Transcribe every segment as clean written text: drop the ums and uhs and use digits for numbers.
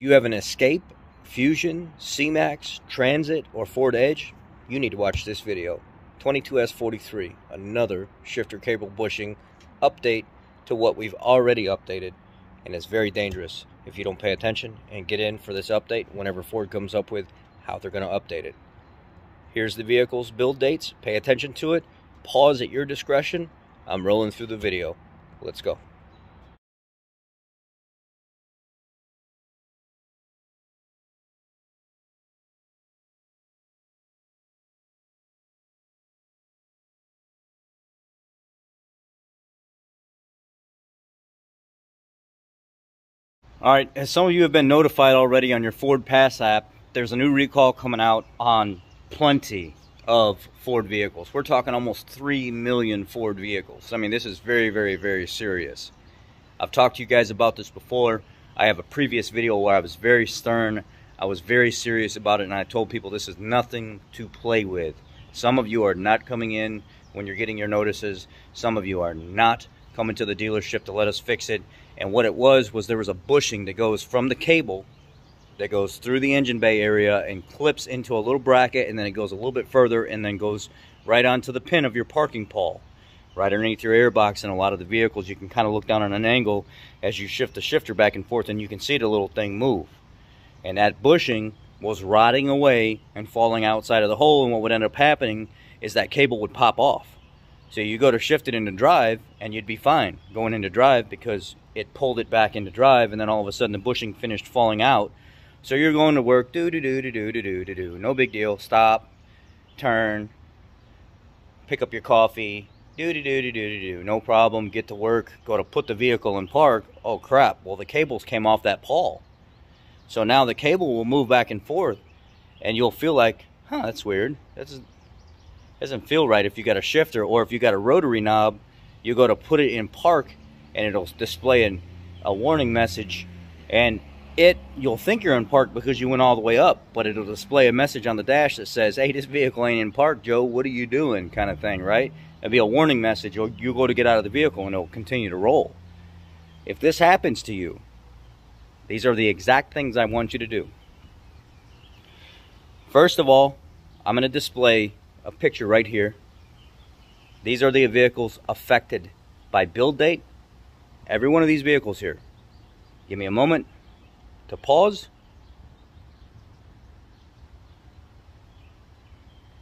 You have an Escape, Fusion, Cmax, Transit, or Ford Edge, you need to watch this video. 22S43, another shifter cable bushing update to what we've already updated, and it's very dangerous if you don't pay attention and get in for this update whenever Ford comes up with how they're going to update it. Here's the vehicle's build dates. Pay attention to it. Pause at your discretion. I'm rolling through the video. Let's go. Alright, as some of you have been notified already on your Ford Pass app, there's a new recall coming out on plenty of Ford vehicles. We're talking almost 3 million Ford vehicles. I mean, this is very, very, very serious. I've talked to you guys about this before. I have a previous video where I was very stern. I was very serious about it, and I told people this is nothing to play with. Some of you are not coming in when you're getting your notices. Some of you are not coming to the dealership to let us fix it. And what it was there was a bushing that goes from the cable that goes through the engine bay area and clips into a little bracket, and then it goes a little bit further and then goes right onto the pin of your parking pole, right underneath your airbox. In a lot of the vehicles, you can kind of look down on an angle as you shift the shifter back and forth, and you can see the little thing move. And that bushing was rotting away and falling outside of the hole, and what would end up happening is that cable would pop off. So you go to shift it into drive, and you'd be fine going into drive because it pulled it back into drive, and then all of a sudden the bushing finished falling out. So you're going to work, do, no big deal, stop, turn, pick up your coffee, do, no problem, get to work, go to put the vehicle in park. Oh crap, well the cables came off that pole. So now the cable will move back and forth, and you'll feel like, that's weird. That doesn't feel right if you got a shifter, or if you got a rotary knob, you go to put it in park, and it'll display a warning message, and you'll think you're in park because you went all the way up, but it'll display a message on the dash that says, hey, this vehicle ain't in park, Joe, what are you doing, kind of thing, right? It'll be a warning message, or you go to get out of the vehicle and it'll continue to roll. If this happens to you, these are the exact things I want you to do. First of all, I'm going to display a picture right here. These are the vehicles affected by build date. Every one of these vehicles here. Give me a moment to pause.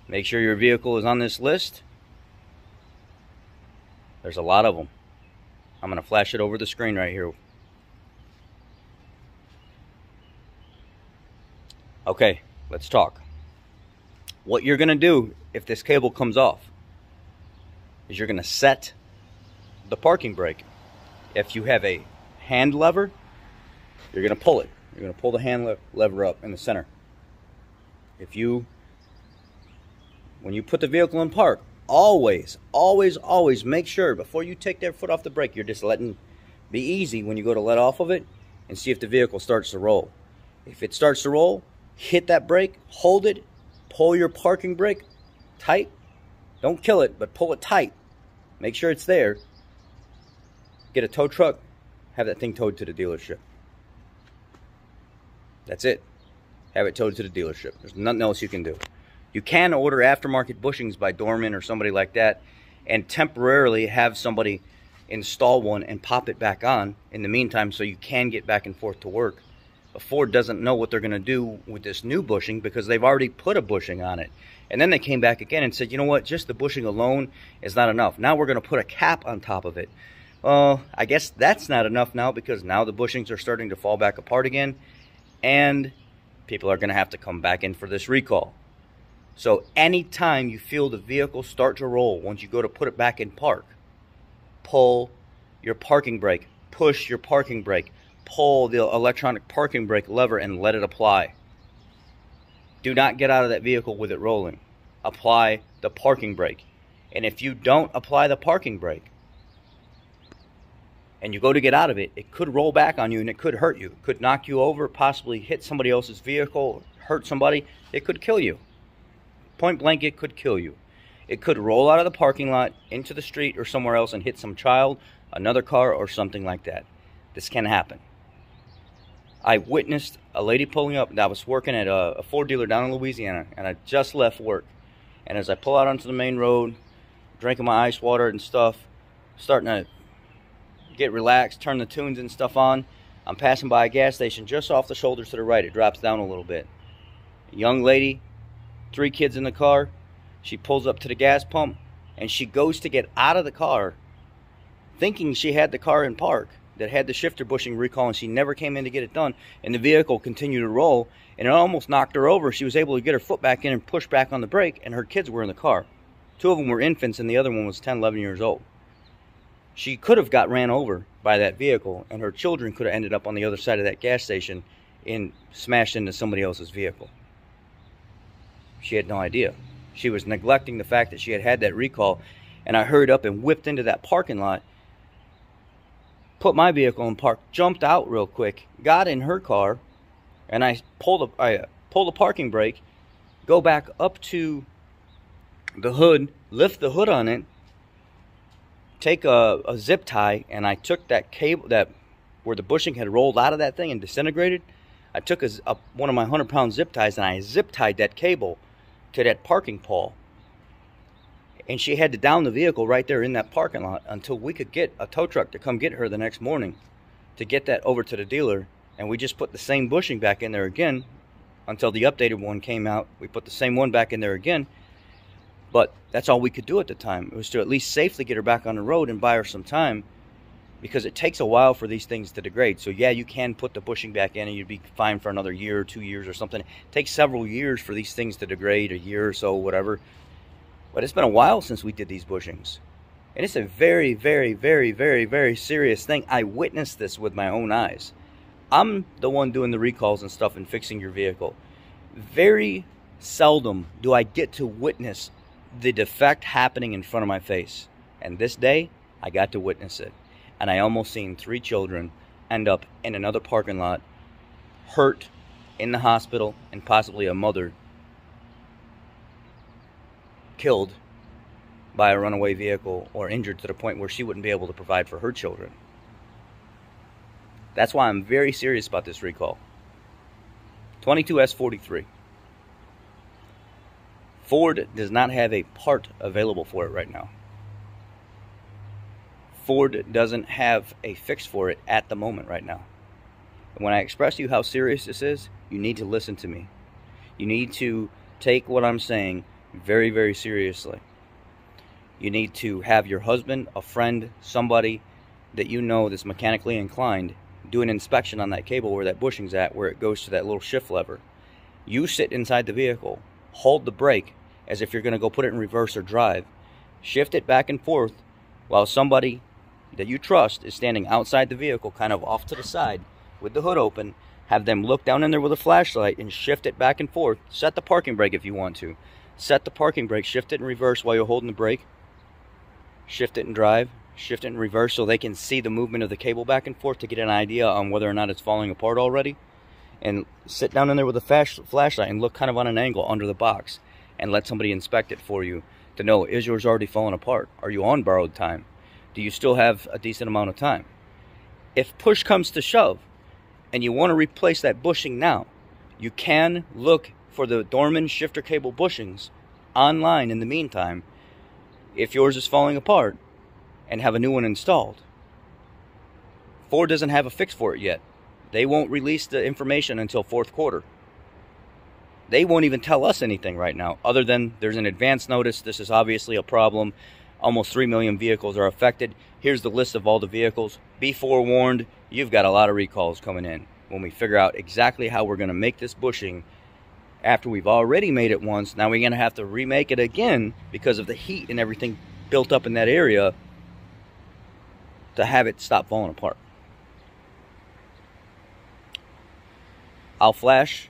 Make sure your vehicle is on this list. There's a lot of them. I'm going to flash it over the screen right here. Okay, let's talk. What you're going to do if this cable comes off is you're going to set the parking brake. If you have a hand lever, you're going to pull it. You're going to pull the hand lever up in the center. When you put the vehicle in park, always make sure before you take that foot off the brake, you're just be easy when you go to let off of it and see if the vehicle starts to roll. If it starts to roll, hit that brake, hold it, pull your parking brake tight. Don't kill it, but pull it tight. Make sure it's there. Get a tow truck, have that thing towed to the dealership. That's it. Have it towed to the dealership. There's nothing else you can do. You can order aftermarket bushings by Dorman or somebody like that and temporarily have somebody install one and pop it back on in the meantime so you can get back and forth to work. But Ford doesn't know what they're going to do with this new bushing because they've already put a bushing on it. And then they came back again and said, you know what, just the bushing alone is not enough. Now we're going to put a cap on top of it. Well, I guess that's not enough now because now the bushings are starting to fall back apart again, and people are going to have to come back in for this recall. So anytime you feel the vehicle start to roll, once you go to put it back in park, pull your parking brake, push your parking brake, pull the electronic parking brake lever and let it apply. Do not get out of that vehicle with it rolling. Apply the parking brake. And if you don't apply the parking brake, and you go to get out of it, it could roll back on you and it could hurt you. It could knock you over, possibly hit somebody else's vehicle, hurt somebody. It could kill you. Point blank, it could kill you. It could roll out of the parking lot into the street or somewhere else and hit some child, another car, or something like that. This can happen. I witnessed a lady pulling up. I was working at a Ford dealer down in Louisiana, and I just left work. And as I pull out onto the main road, drinking my ice water and stuff, starting to get relaxed, turn the tunes and stuff on, I'm passing by a gas station just off the shoulders to the right. It drops down a little bit. A young lady, 3 kids in the car. She pulls up to the gas pump, and she goes to get out of the car, thinking she had the car in park that had the shifter bushing recall, and she never came in to get it done, and the vehicle continued to roll, and it almost knocked her over. She was able to get her foot back in and push back on the brake, and her kids were in the car. 2 of them were infants, and the other one was 10, 11 years old. She could have got ran over by that vehicle, and her children could have ended up on the other side of that gas station and smashed into somebody else's vehicle. She had no idea. She was neglecting the fact that she had that recall, and I hurried up and whipped into that parking lot, put my vehicle in park, jumped out real quick, got in her car, and I pulled a parking brake, go back up to the hood, lift the hood on it, take a zip tie, and I took that cable that where the bushing had rolled out of that thing and disintegrated. I took one of my 100-pound zip ties, and I zip tied that cable to that parking pole. And she had to down the vehicle right there in that parking lot until we could get a tow truck to come get her the next morning to get that over to the dealer. And we just put the same bushing back in there again until the updated one came out. We put the same one back in there again. But that's all we could do at the time. It was to at least safely get her back on the road and buy her some time, because it takes a while for these things to degrade. So yeah, you can put the bushing back in and you'd be fine for another year or 2 years or something. It takes several years for these things to degrade, a year or so, whatever. But it's been a while since we did these bushings. And it's a very, very, very, very, very serious thing. I witnessed this with my own eyes. I'm the one doing the recalls and stuff and fixing your vehicle. Very seldom do I get to witness the defect happening in front of my face. And this day, I got to witness it. And I almost seen 3 children end up in another parking lot, hurt, in the hospital, and possibly a mother killed by a runaway vehicle or injured to the point where she wouldn't be able to provide for her children. That's why I'm very serious about this recall. 22S43. Ford does not have a part available for it right now. Ford doesn't have a fix for it at the moment right now. And when I express to you how serious this is, you need to listen to me. You need to take what I'm saying very, very seriously. You need to have your husband, a friend, somebody that you know that's mechanically inclined do an inspection on that cable where that bushing's at, where it goes to that little shift lever. You sit inside the vehicle, hold the brake as if you're going to go put it in reverse or drive. Shift it back and forth while somebody that you trust is standing outside the vehicle, kind of off to the side with the hood open. Have them look down in there with a flashlight and shift it back and forth. Set the parking brake if you want to. Set the parking brake, shift it in reverse while you're holding the brake. Shift it and drive. Shift it in reverse so they can see the movement of the cable back and forth to get an idea on whether or not it's falling apart already. And sit down in there with a flashlight and look kind of on an angle under the box and let somebody inspect it for you to know, is yours already falling apart? Are you on borrowed time? Do you still have a decent amount of time? If push comes to shove and you want to replace that bushing now, you can look for the Dorman shifter cable bushings online in the meantime if yours is falling apart, and have a new one installed. Ford doesn't have a fix for it yet. They won't release the information until 4th quarter. They won't even tell us anything right now, other than there's an advance notice. This is obviously a problem. Almost 3 million vehicles are affected. Here's the list of all the vehicles. Be forewarned, you've got a lot of recalls coming in when we figure out exactly how we're going to make this bushing. After we've already made it once, now we're going to have to remake it again because of the heat and everything built up in that area to have it stop falling apart. I'll flash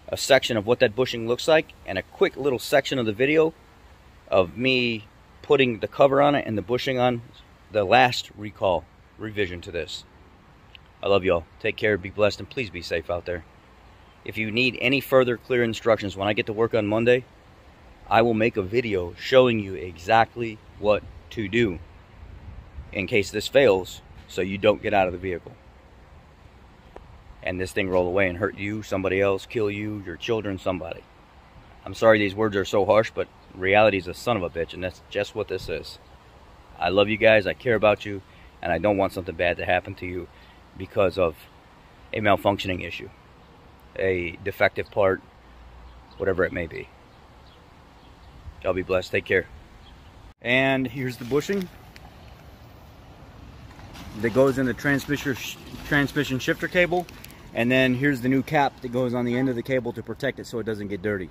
a section of what that bushing looks like and a quick little section of the video of me putting the cover on it and the bushing on the last recall revision to this. I love y'all. Take care, be blessed, and please be safe out there. If you need any further clear instructions when I get to work on Monday, I will make a video showing you exactly what to do in case this fails so you don't get out of the vehicle. and this thing roll away and hurt you, somebody else, kill you, your children, somebody. I'm sorry these words are so harsh, but reality is a son of a bitch, and that's just what this is. I love you guys, I care about you, and I don't want something bad to happen to you because of a malfunctioning issue, a defective part, whatever it may be. Y'all be blessed, take care. And here's the bushing that goes in the transmission shifter cable, and then here's the new cap that goes on the end of the cable to protect it so it doesn't get dirty.